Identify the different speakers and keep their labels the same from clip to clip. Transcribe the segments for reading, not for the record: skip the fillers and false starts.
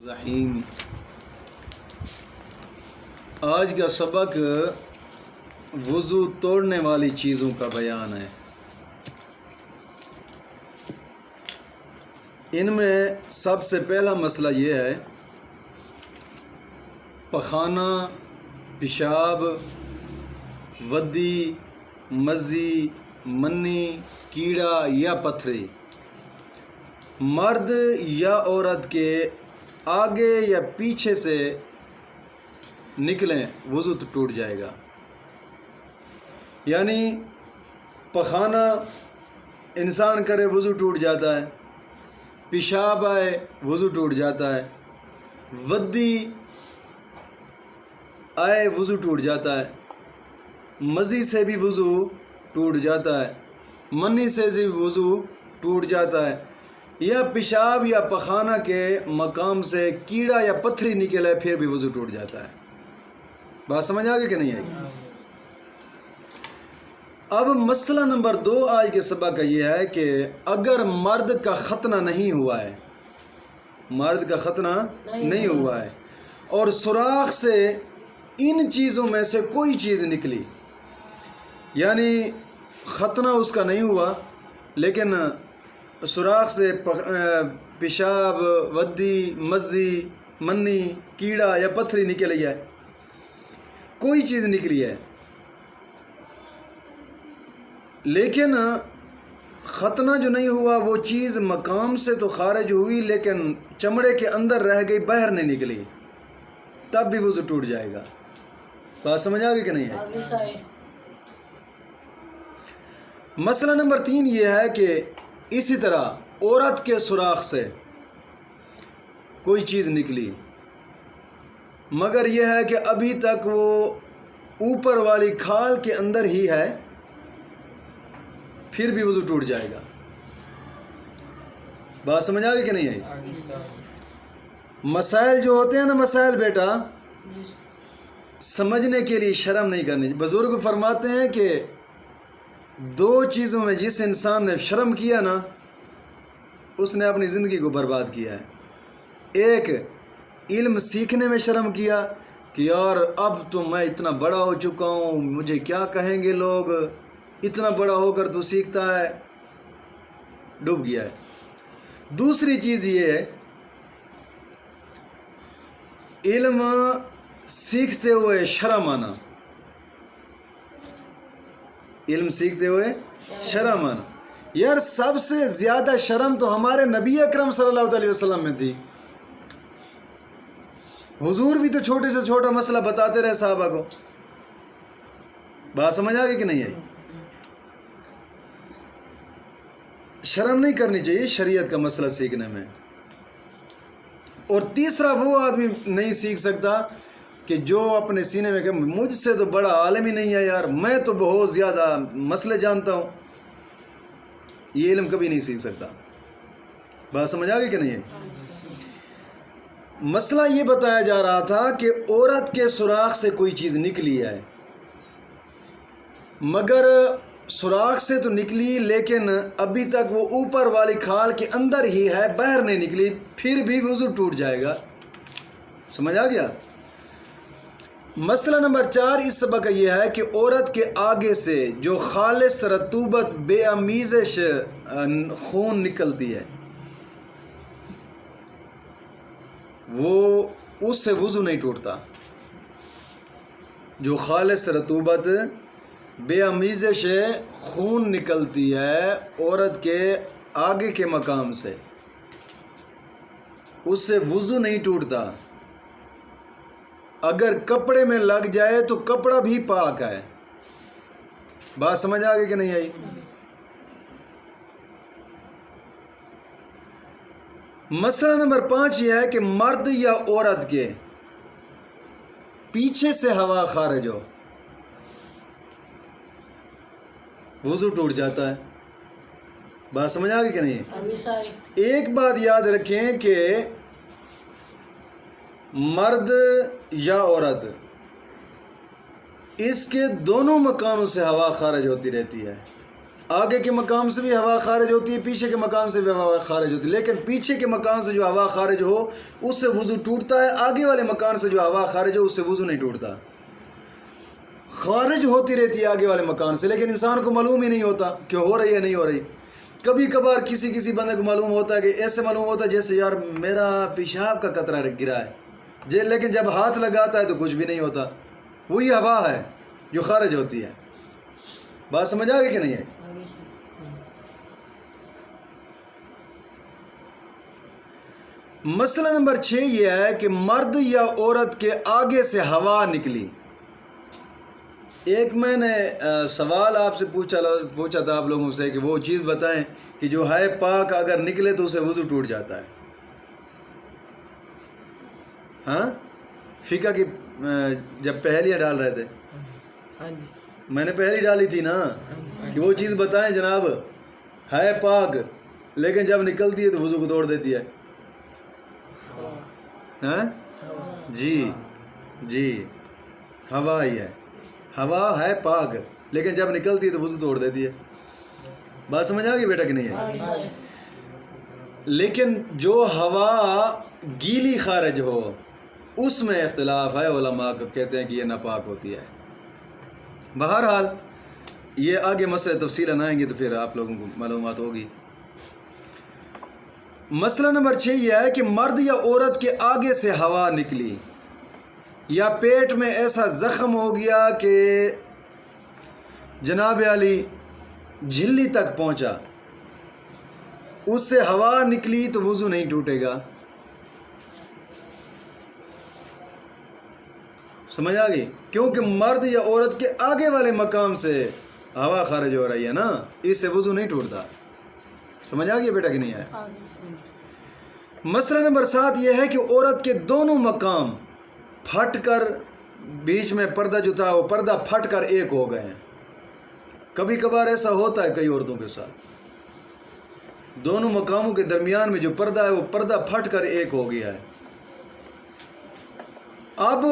Speaker 1: رحیم۔ آج کا سبق وضو توڑنے والی چیزوں کا بیان ہے۔ ان میں سب سے پہلا مسئلہ یہ ہے پخانہ، پیشاب، ودی، مزی، منی، کیڑا یا پتھری مرد یا عورت کے آگے یا پیچھے سے نکلیں وضو تو ٹوٹ جائے گا۔ یعنی پخانہ انسان کرے وضو ٹوٹ جاتا ہے، پیشاب آئے وضو ٹوٹ جاتا ہے، ودی آئے وضو ٹوٹ جاتا ہے، مزی سے بھی وضو ٹوٹ جاتا ہے، منی سے بھی وضو ٹوٹ جاتا ہے، یا پیشاب یا پخانہ کے مقام سے کیڑا یا پتھری نکلے پھر بھی وضو ٹوٹ جاتا ہے۔ بات سمجھ آگے کہ نہیں آئی؟ اب مسئلہ نمبر 2 آج کے سبق کا یہ ہے کہ اگر مرد کا ختنہ نہیں ہوا ہے، مرد کا ختنہ نہیں ہوا ہے اور سوراخ سے ان چیزوں میں سے کوئی چیز نکلی، یعنی ختنہ اس کا نہیں ہوا لیکن سوراخ سے پیشاب، ودی، مزی، منی، کیڑا یا پتھری نکلی ہے، کوئی چیز نکلی ہے، لیکن ختنہ جو نہیں ہوا وہ چیز مقام سے تو خارج ہوئی لیکن چمڑے کے اندر رہ گئی، باہر نہیں نکلی، تب بھی وضو ٹوٹ جائے گا۔ بات سمجھ آ گئی کہ نہیں ہے؟ مسئلہ نمبر 3 یہ ہے کہ اسی طرح عورت کے سوراخ سے کوئی چیز نکلی مگر یہ ہے کہ ابھی تک وہ اوپر والی کھال کے اندر ہی ہے، پھر بھی وضو ٹوٹ جائے گا۔ بات سمجھ آ گئی کہ نہیں آئی؟ مسائل جو ہوتے ہیں نا، مسائل بیٹا سمجھنے کے لیے شرم نہیں کرنی۔ بزرگ فرماتے ہیں کہ 2 چیزوں میں جس انسان نے شرم کیا نا اس نے اپنی زندگی کو برباد کیا ہے۔ ایک علم سیکھنے میں شرم کیا کہ یار اب تو میں اتنا بڑا ہو چکا ہوں، مجھے کیا کہیں گے لوگ، اتنا بڑا ہو کر تو سیکھتا ہے، ڈوب گیا ہے۔ دوسری چیز یہ ہے علم سیکھتے ہوئے شرم آنا، علم سیکھتے ہوئے شرم آنا۔ یار سب سے زیادہ شرم تو ہمارے نبی اکرم صلی اللہ علیہ وسلم میں تھی۔ حضور بھی تو چھوٹے سے چھوٹا مسئلہ بتاتے رہے صحابہ کو۔ بات سمجھ آ گئی کہ نہیں آئی؟ شرم نہیں کرنی چاہیے شریعت کا مسئلہ سیکھنے میں۔ اور تیسرا وہ آدمی نہیں سیکھ سکتا کہ جو اپنے سینے میں کہ مجھ سے تو بڑا عالم ہی نہیں ہے یار، میں تو بہت زیادہ مسئلے جانتا ہوں، یہ علم کبھی نہیں سیکھ سکتا۔ بات سمجھ آ گئی کہ نہیں ہے؟ مسئلہ یہ بتایا جا رہا تھا کہ عورت کے سوراخ سے کوئی چیز نکلی ہے مگر سوراخ سے تو نکلی لیکن ابھی تک وہ اوپر والی کھال کے اندر ہی ہے، باہر نہیں نکلی، پھر بھی وضو ٹوٹ جائے گا۔ سمجھ آ گیا؟ مسئلہ نمبر 4 اس سبق کا یہ ہے کہ عورت کے آگے سے جو خالص رطوبت بے آمیزش خون نکلتی ہے وہ اس سے وضو نہیں ٹوٹتا۔ جو خالص رطوبت بے آمیزش خون نکلتی ہے عورت کے آگے کے مقام سے، اس سے وضو نہیں ٹوٹتا۔ اگر کپڑے میں لگ جائے تو کپڑا بھی پاک ہے۔ بات سمجھ آ گئی کہ نہیں آئی؟ مسئلہ نمبر 5 یہ ہے کہ مرد یا عورت کے پیچھے سے ہوا خارج ہو وضو ٹوٹ جاتا ہے۔ بات سمجھ آ گئی کہ نہیں؟ ایک بات یاد رکھیں کہ مرد یا عورت اس کے دونوں مکانوں سے ہوا خارج ہوتی رہتی ہے، آگے کے مقام سے بھی ہوا خارج ہوتی ہے، پیچھے کے مقام سے بھی ہوا خارج ہوتی ہے، لیکن پیچھے کے مقام سے جو ہوا خارج ہو اس سے وضو ٹوٹتا ہے، آگے والے مکان سے جو ہوا خارج ہو اس سے وضو نہیں ٹوٹتا۔ خارج ہوتی رہتی ہے آگے والے مکان سے، لیکن انسان کو معلوم ہی نہیں ہوتا کہ ہو رہی ہے نہیں ہو رہی۔ کبھی کبھار کسی بندے کو معلوم ہوتا ہے کہ ایسے معلوم ہوتا ہے جیسے یار میرا پیشاب کا قطرہ گرا ہے، لیکن جب ہاتھ لگاتا ہے تو کچھ بھی نہیں ہوتا۔ وہی ہوا ہے جو خارج ہوتی ہے۔ بات سمجھ آ گئی کہ نہیں ہے؟ مسئلہ نمبر 6 یہ ہے کہ مرد یا عورت کے آگے سے ہوا نکلی۔ ایک میں نے سوال آپ سے پوچھا تھا آپ لوگوں سے کہ وہ چیز بتائیں کہ جو ہے پاک اگر نکلے تو اسے وضو ٹوٹ جاتا ہے۔ ہاں فقہ کی جب پہلیاں ڈال رہے تھے میں نے پہلی ڈالی تھی نا کہ وہ چیز بتائیں جناب ہے پاک لیکن جب نکلتی ہے تو وضو کو توڑ دیتی ہے۔ ہاں جی ہوا ہی ہے، ہوا ہے پاک لیکن جب نکلتی ہے تو وضو توڑ دیتی ہے۔ بات سمجھ آ گئی بیٹا کہ نہیں ہے؟ لیکن جو ہوا گیلی خارج ہو اس میں اختلاف ہے، علماء کہتے ہیں کہ یہ ناپاک ہوتی ہے۔ بہرحال یہ آگے مسئلے تفصیل آئیں گے تو پھر آپ لوگوں کو معلومات ہوگی۔ مسئلہ نمبر 6 یہ ہے کہ مرد یا عورت کے آگے سے ہوا نکلی یا پیٹ میں ایسا زخم ہو گیا کہ جناب علی جھلی تک پہنچا، اس سے ہوا نکلی تو وضو نہیں ٹوٹے گا۔ سمجھ آ گئی؟ کیونکہ مرد یا عورت کے آگے والے مقام سے ہوا خارج ہو رہی ہے نا، اس سے وضو نہیں ٹوٹتا۔ سمجھ آ گئی بیٹا کہ نہیں ہے؟ مسئلہ نمبر 7 یہ ہے کہ عورت کے دونوں مقام پھٹ کر، بیچ میں پردہ جو تھا وہ پردہ پھٹ کر ایک ہو گئے ہیں۔ کبھی کبھار ایسا ہوتا ہے کئی عورتوں کے ساتھ، دونوں مقاموں کے درمیان میں جو پردہ ہے وہ پردہ پھٹ کر ایک ہو گیا ہے۔ اب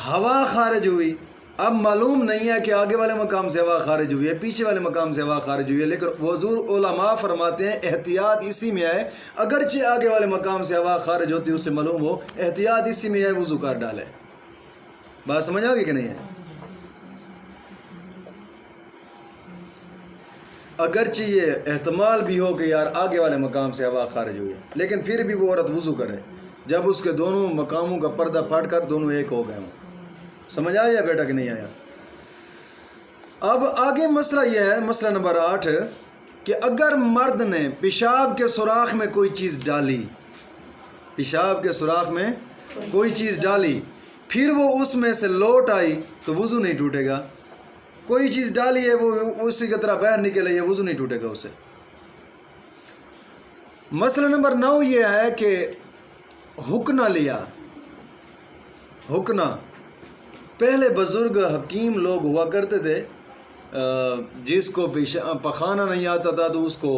Speaker 1: ہوا خارج ہوئی، اب معلوم نہیں ہے کہ آگے والے مقام سے ہوا خارج ہوئی ہے پیچھے والے مقام سے ہوا خارج ہوئی ہے، لیکن حضور علماء فرماتے ہیں احتیاط اسی میں ہے، اگرچہ آگے والے مقام سے ہوا خارج ہوتی ہے اس سے معلوم ہو، احتیاط اسی میں ہے وضو کر ڈالے۔ بات سمجھ آ گئی کہ نہیں ہے؟ اگرچہ یہ احتمال بھی ہو کہ یار آگے والے مقام سے ہوا خارج ہوئی ہے، لیکن پھر بھی وہ عورت وضو کرے جب اس کے دونوں مقاموں کا پردہ پھٹ کر دونوں ایک ہو گئے ہوں۔ سمجھ آیا بیٹا کہ نہیں آیا؟ اب آگے مسئلہ یہ ہے، مسئلہ نمبر 8 کہ اگر مرد نے پیشاب کے سوراخ میں کوئی چیز ڈالی، پیشاب کے سوراخ میں کوئی چیز ڈالی پھر وہ اس میں سے لوٹ آئی تو وضو نہیں ٹوٹے گا۔ کوئی چیز ڈالی ہے وہ اسی کی طرح باہر نکل آئی ہے، وضو نہیں ٹوٹے گا اسے۔ مسئلہ نمبر 9 یہ ہے کہ حکنا لیا۔ حکنا پہلے بزرگ حکیم لوگ ہوا کرتے تھے، جس کو پخانا نہیں آتا تھا تو اس کو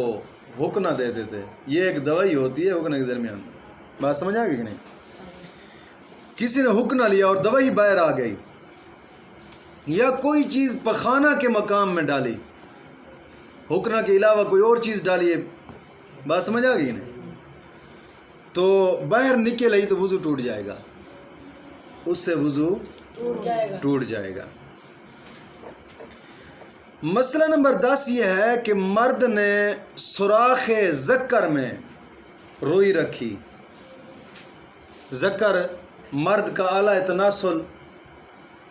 Speaker 1: حکنا دیتے تھے۔ یہ ایک دوائی ہوتی ہے حکنا کے درمیان۔ بات سمجھ آ گئی کہ نہیں؟ کسی نے حکنا لیا اور دوائی باہر آ گئی، یا کوئی چیز پخانا کے مقام میں ڈالی، حکنا کے علاوہ کوئی اور چیز ڈالی ہے، بات سمجھ آ گئی نہیں، تو باہر نکل آئی تو وضو ٹوٹ جائے گا، اس سے وضو ٹوٹ جائے گا۔ مسئلہ نمبر 10 یہ ہے کہ مرد نے سوراخ ذکر میں روئی رکھی۔ ذکر مرد کا اعلیٰ تناسل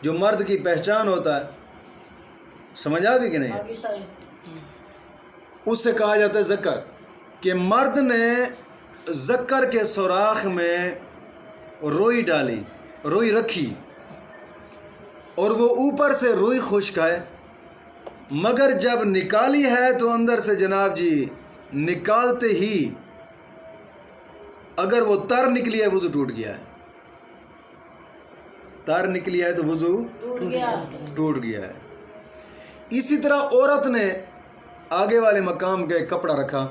Speaker 1: جو مرد کی پہچان ہوتا ہے، سمجھ آ گئی کہ نہیں؟ اس سے کہا جاتا ہے ذکر، کہ مرد نے ذکر کے سوراخ میں روئی ڈالی، روئی رکھی، اور وہ اوپر سے روئی خشک ہے، مگر جب نکالی ہے تو اندر سے جناب جی نکالتے ہی اگر وہ تر نکلی ہے وضو ٹوٹ گیا ہے، تار نکلی ہے تو وضو ٹوٹ گیا ہے۔ اسی طرح عورت نے آگے والے مقام کے کپڑا رکھا،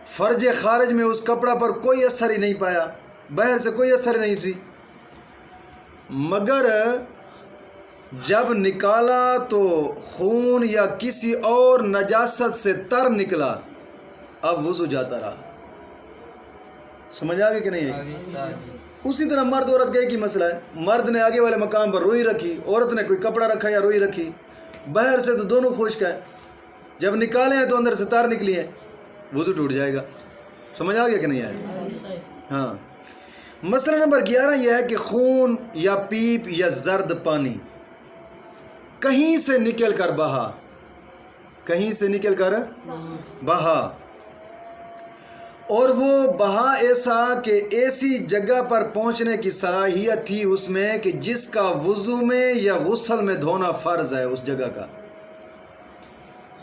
Speaker 1: فرج خارج میں اس کپڑا پر کوئی اثر ہی نہیں پایا، باہر سے کوئی اثر نہیں سی، مگر جب نکالا تو خون یا کسی اور نجاست سے تر نکلا، اب وضو جاتا رہا۔ سمجھ آگے کہ نہیں ہے؟ اسی طرح مرد عورت کا ایک ہی مسئلہ ہے، مرد نے آگے والے مقام پر روئی رکھی، عورت نے کوئی کپڑا رکھا یا روئی رکھی، باہر سے تو دونوں خشک ہے، جب نکالے ہیں تو اندر سے تار نکلی ہے، وضو ٹوٹ جائے گا۔ سمجھ آگے کہ نہیں آئے؟ ہاں۔ مسئلہ نمبر 11 یہ ہے کہ خون یا پیپ یا زرد پانی کہیں سے نکل کر بہا، کہیں سے نکل کر بہا، اور وہ بہا ایسا کہ ایسی جگہ پر پہنچنے کی صلاحیت تھی اس میں کہ جس کا وضو میں یا غسل میں دھونا فرض ہے۔ اس جگہ کا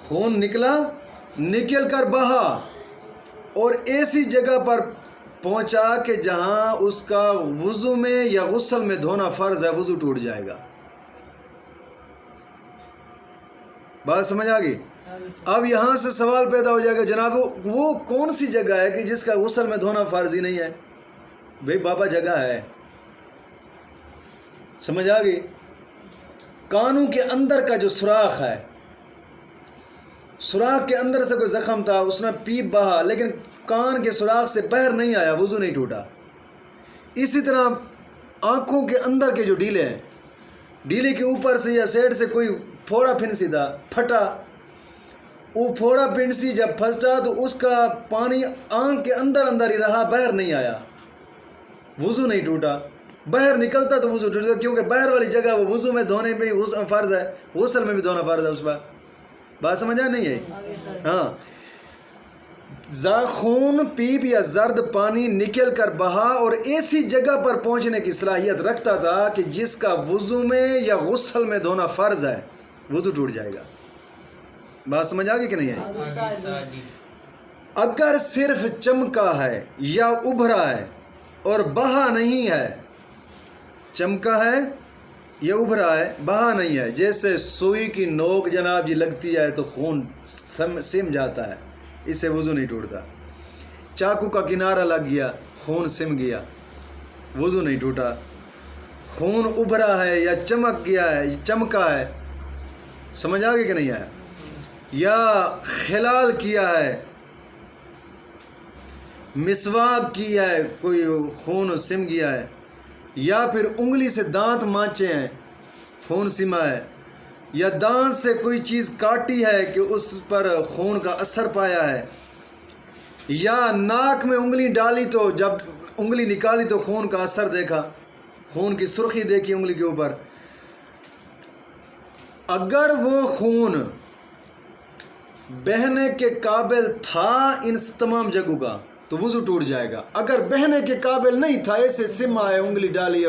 Speaker 1: خون نکلا، نکل کر بہا، اور ایسی جگہ پر پہنچا کہ جہاں اس کا وضو میں یا غسل میں دھونا فرض ہے، وضو ٹوٹ جائے گا۔ بات سمجھ آ گئی؟ اب یہاں سے سوال پیدا ہو جائے گا، جناب وہ کون سی جگہ ہے کہ جس کا غسل میں دھونا فرض ہی نہیں ہے؟ بھئی بابا جگہ ہے، سمجھ آ گئی؟ کانوں کے اندر کا جو سوراخ ہے، سوراخ کے اندر سے کوئی زخم تھا، اس نے پیپ بہا لیکن کان کے سوراخ سے باہر نہیں آیا، وضو نہیں ٹوٹا۔ اسی طرح آنکھوں کے اندر کے جو ڈیلے ہیں، ڈیلے کے اوپر سے یا سائڈ سے کوئی پھوڑا پھنسی تھا، پھٹا، وہ پھوڑا پھنسی جب پھٹا تو اس کا پانی آنکھ کے اندر اندر ہی رہا، باہر نہیں آیا، وضو نہیں ٹوٹا۔ باہر نکلتا تو وضو ٹوٹتا، کیونکہ باہر والی جگہ وہ وضو میں دھونے میں فرض ہے، غسل میں بھی دھونا فرض ہے اس پر۔ بات سمجھا نہیں ہے؟ ہاں۔ خون، پیپ یا زرد پانی نکل کر بہا اور ایسی جگہ پر پہنچنے کی صلاحیت رکھتا تھا کہ جس کا وضو میں یا غسل میں دھونا فرض ہے، وضو ٹوٹ جائے گا۔ بات سمجھ آ گئی کہ نہیں ہے؟ اگر صرف چمکا ہے یا ابھرا ہے اور بہا نہیں ہے، چمکا ہے یا ابھرا ہے، بہا نہیں ہے، جیسے سوئی کی نوک جناب جی لگتی ہے تو خون سم جاتا ہے، اس سے وضو نہیں ٹوٹتا۔ چاقو کا کنارہ لگ گیا، خون سم گیا، وضو نہیں ٹوٹا۔ خون ابھرا ہے یا چمک گیا ہے، چمکا ہے، سمجھ آ گئی کہ نہیں آیا؟ یا خلال کیا ہے، مسواک کیا ہے، کوئی خون سم گیا ہے، یا پھر انگلی سے دانت مانچے ہیں، خون سما ہے، یا دانت سے کوئی چیز کاٹی ہے کہ اس پر خون کا اثر پایا ہے، یا ناک میں انگلی ڈالی تو جب انگلی نکالی تو خون کا اثر دیکھا، خون کی سرخی دیکھی انگلی کے اوپر، اگر وہ خون بہنے کے قابل تھا ان تمام جگہوں کا تو وضو ٹوٹ جائے گا۔ اگر بہنے کے قابل نہیں تھا، ایسے سم آیا، انگلی ڈالی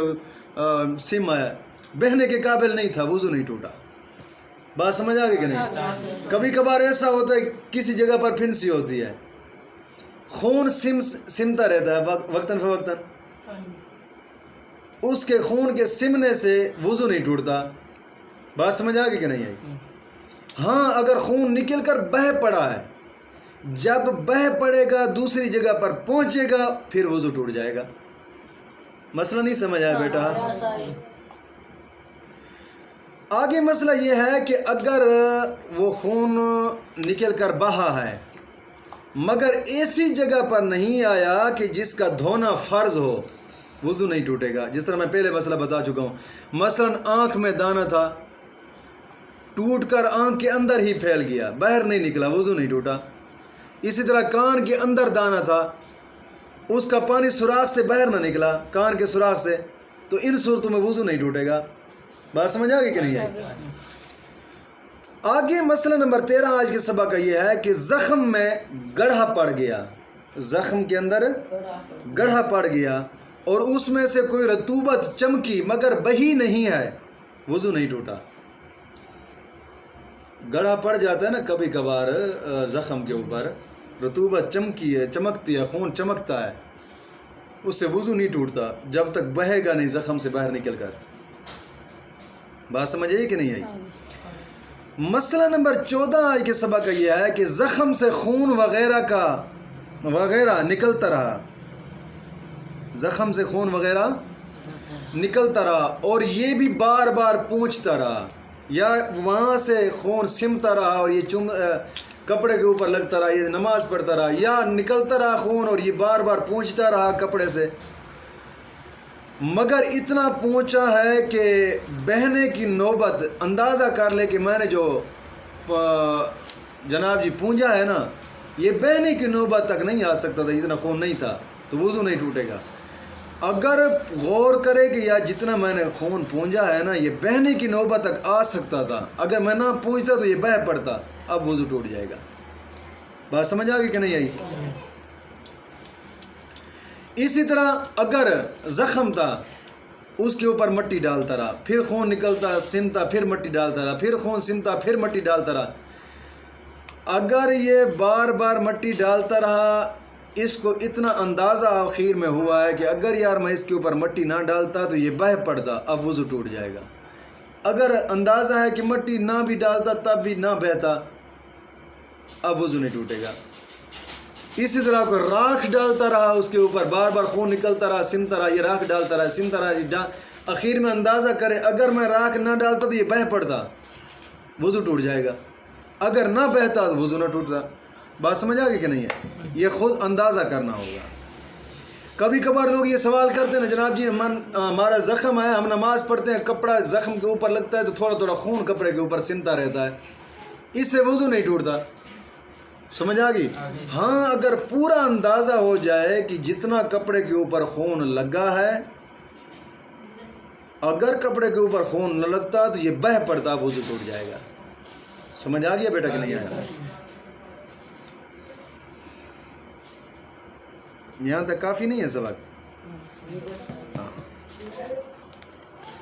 Speaker 1: سم آیا، بہنے کے قابل نہیں تھا، وضو نہیں ٹوٹا۔ بات سمجھ آ گئی کہ نہیں؟ کبھی کبھار ایسا ہوتا ہے کسی جگہ پر پھنسی ہوتی ہے، خون سمتا رہتا ہے وقتاً فوقتاً، اس کے خون کے سمنے سے وضو نہیں ٹوٹتا۔ بات سمجھ آ گئی کہ نہیں آئی؟ ہاں، اگر خون نکل کر بہہ پڑا ہے، جب بہہ پڑے گا دوسری جگہ پر پہنچے گا پھر وضو ٹوٹ جائے گا۔ مسئلہ نہیں سمجھ آیا بیٹا؟ آگے مسئلہ یہ ہے کہ اگر وہ خون نکل کر بہا ہے مگر ایسی جگہ پر نہیں آیا کہ جس کا دھونا فرض ہو، وضو نہیں ٹوٹے گا۔ جس طرح میں پہلے مسئلہ بتا چکا ہوں، مثلا آنکھ میں دانہ تھا، ٹوٹ کر آنکھ کے اندر ہی پھیل گیا، باہر نہیں نکلا، وضو نہیں ٹوٹا۔ اسی طرح کان کے اندر دانہ تھا، اس کا پانی سوراخ سے باہر نہ نکلا، کان کے سوراخ سے، تو ان صورتوں میں وضو نہیں ٹوٹے گا۔ بات سمجھ آ گئی کہ نہیں ہے؟ آگے مسئلہ نمبر 13 آج کے سبق کا یہ ہے کہ زخم میں گڑھا پڑ گیا، زخم کے اندر گڑھا پڑ گیا اور اس میں سے کوئی رطوبت چمکی مگر بہی نہیں ہے، وضو نہیں ٹوٹا۔ گڑھا پڑ جاتا ہے نا کبھی کبھار زخم کے اوپر، رطوبت چمکی ہے، چمکتی ہے، خون چمکتا ہے، اس سے وضو نہیں ٹوٹتا جب تک بہے گا نہیں زخم سے باہر نکل کر۔ بات سمجھ آئی کہ نہیں آئی؟ مسئلہ نمبر 14 آج کے سبق کا یہ ہے کہ زخم سے خون وغیرہ نکلتا رہا، زخم سے خون وغیرہ نکلتا رہا اور یہ بھی بار بار پوچھتا رہا، یا وہاں سے خون سمتا رہا اور یہ کپڑے کے اوپر لگتا رہا، یہ نماز پڑھتا رہا، یا نکلتا رہا خون اور یہ بار بار پوچھتا رہا کپڑے سے، مگر اتنا پہنچا ہے کہ بہنے کی نوبت، اندازہ کر لے کہ میں نے جو جناب جی پونجا ہے نا، یہ بہنے کی نوبت تک نہیں آ سکتا تھا، اتنا خون نہیں تھا، تو وضو نہیں ٹوٹے گا۔ اگر غور کرے کہ یا جتنا میں نے خون پونجا ہے نا، یہ بہنے کی نوبت تک آ سکتا تھا، اگر میں نہ پونجتا تو یہ بہہ پڑتا، اب وضو ٹوٹ جائے گا۔ بات سمجھ آ گئی کہ نہیں آئی؟ اسی طرح اگر زخم تھا، اس کے اوپر مٹی ڈالتا رہا، پھر خون نکلتا سمتا، پھر مٹی ڈالتا رہا، پھر خون سمتا، پھر مٹی ڈالتا رہا، اگر یہ بار بار مٹی ڈالتا رہا، اس کو اتنا اندازہ آخر میں ہوا ہے کہ اگر یار میں اس کے اوپر مٹی نہ ڈالتا تو یہ بہہ پڑتا، اب وضو ٹوٹ جائے گا۔ اگر اندازہ ہے کہ مٹی نہ بھی ڈالتا تب بھی نہ بہتا، اب وضو نہیں ٹوٹے گا۔ اسی طرح کوئی راکھ ڈالتا رہا اس کے اوپر، بار بار خون نکلتا رہا، سمتا رہا، یہ راکھ ڈالتا رہا، سمتا رہا، اخیر میں اندازہ کرے اگر میں راکھ نہ ڈالتا تو یہ بہہ پڑتا، وضو ٹوٹ جائے گا، اگر نہ بہتا تو وضو نہ ٹوٹتا۔ بات سمجھ آ گئی کہ نہیں ہے؟ یہ خود اندازہ کرنا ہوگا۔ کبھی کبھار لوگ یہ سوال کرتے ہیں نا، جناب جی ہمارا زخم ہے، ہم نماز پڑھتے ہیں، کپڑا زخم کے اوپر لگتا ہے تو تھوڑا تھوڑا خون کپڑے کے اوپر سمتا رہتا ہے، اس سے وضو نہیں ٹوٹتا۔ سمجھ آ گئی؟ ہاں، اگر پورا اندازہ ہو جائے کہ جتنا کپڑے کے اوپر خون لگا ہے، اگر کپڑے کے اوپر خون نہ لگتا تو یہ بہہ پڑتا، وضو ٹوٹ جائے گا۔ سمجھ آ گیا بیٹا کہ نہیں آیا؟ یہاں تک کافی نہیں ہے سبق؟